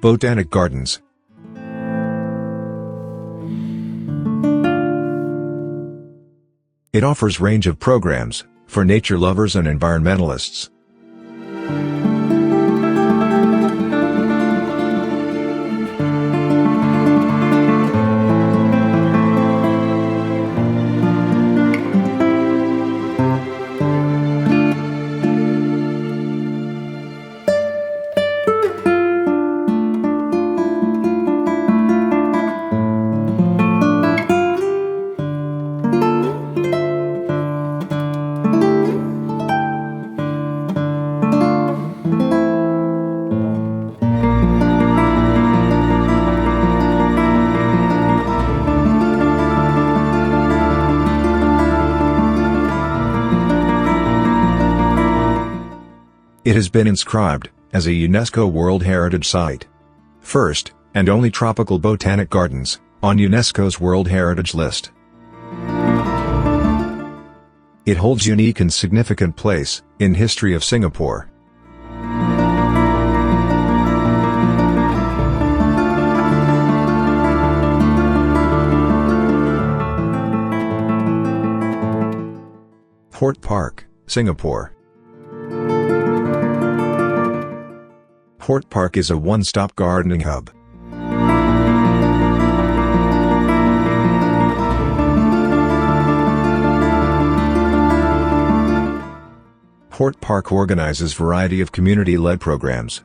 Botanic gardens. It offers range of programs for nature lovers and environmentalists. It has been inscribed as a UNESCO World Heritage Site. First, and only tropical botanic gardens on UNESCO's World Heritage List. It holds unique and significant place in history of Singapore. Port Park, Singapore. Port Park is a one-stop gardening hub. Port Park organizes variety of community-led programs.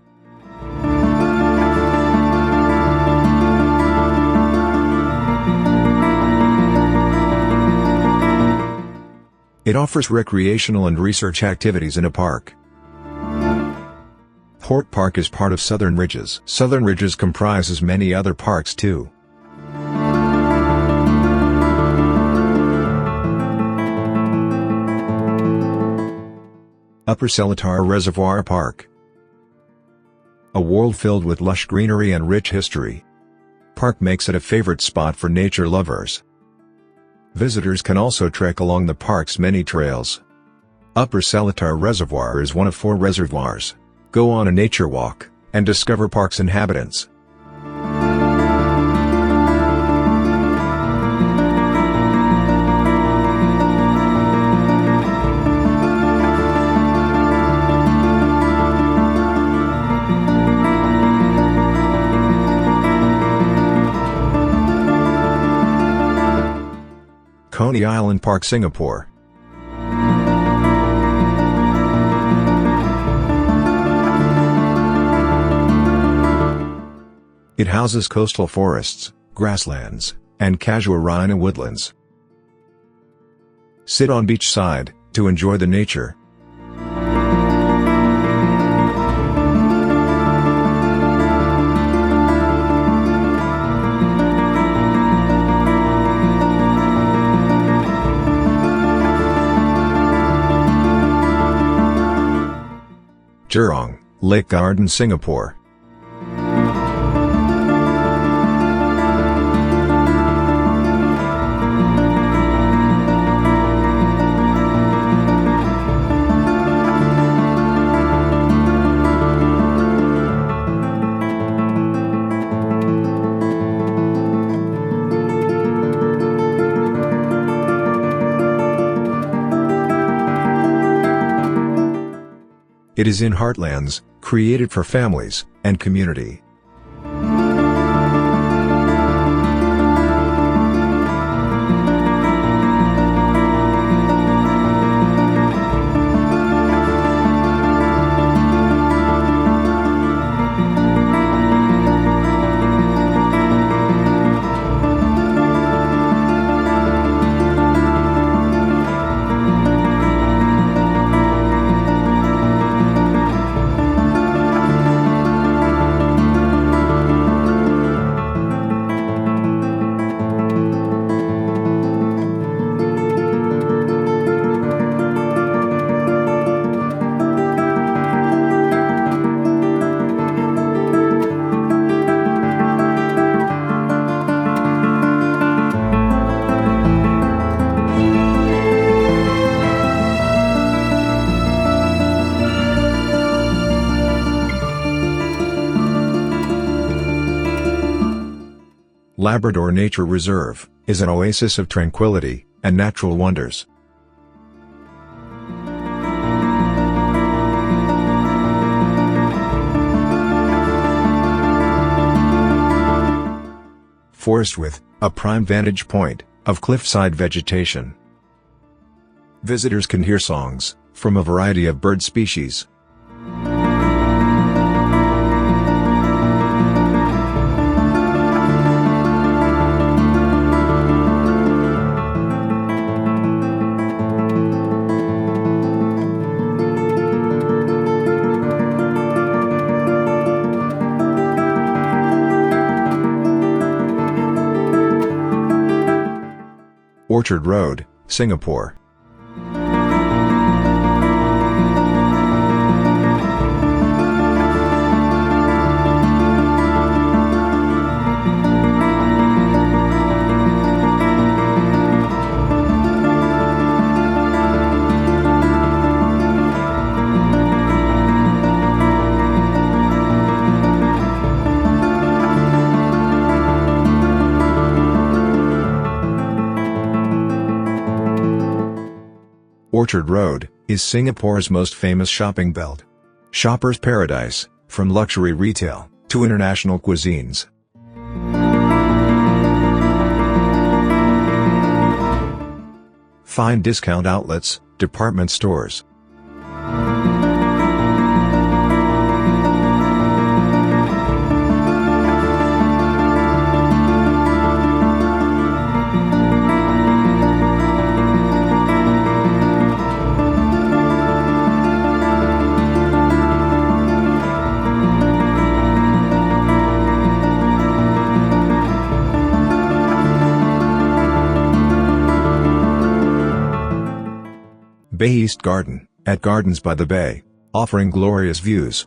It offers recreational and research activities in a park. Port Park is part of Southern Ridges. Southern Ridges comprises many other parks too. Upper Seletar Reservoir Park. A world filled with lush greenery and rich history. Park makes it a favorite spot for nature lovers. Visitors can also trek along the park's many trails. Upper Seletar Reservoir is one of 4 reservoirs. Go on a nature walk and discover park's inhabitants. Coney Island Park, Singapore. It houses coastal forests, grasslands, and casuarina woodlands. Sit on beach side to enjoy the nature. Jurong Lake Garden, Singapore. It is in heartlands, created for families and community. Labrador Nature Reserve is an oasis of tranquility and natural wonders. Forest with a prime vantage point of cliffside vegetation. Visitors can hear songs from a variety of bird species. Orchard Road, Singapore. Orchard Road is Singapore's most famous shopping belt. Shoppers' paradise, from luxury retail to international cuisines. Fine discount outlets, department stores. Bay East Garden, at Gardens by the Bay, offering glorious views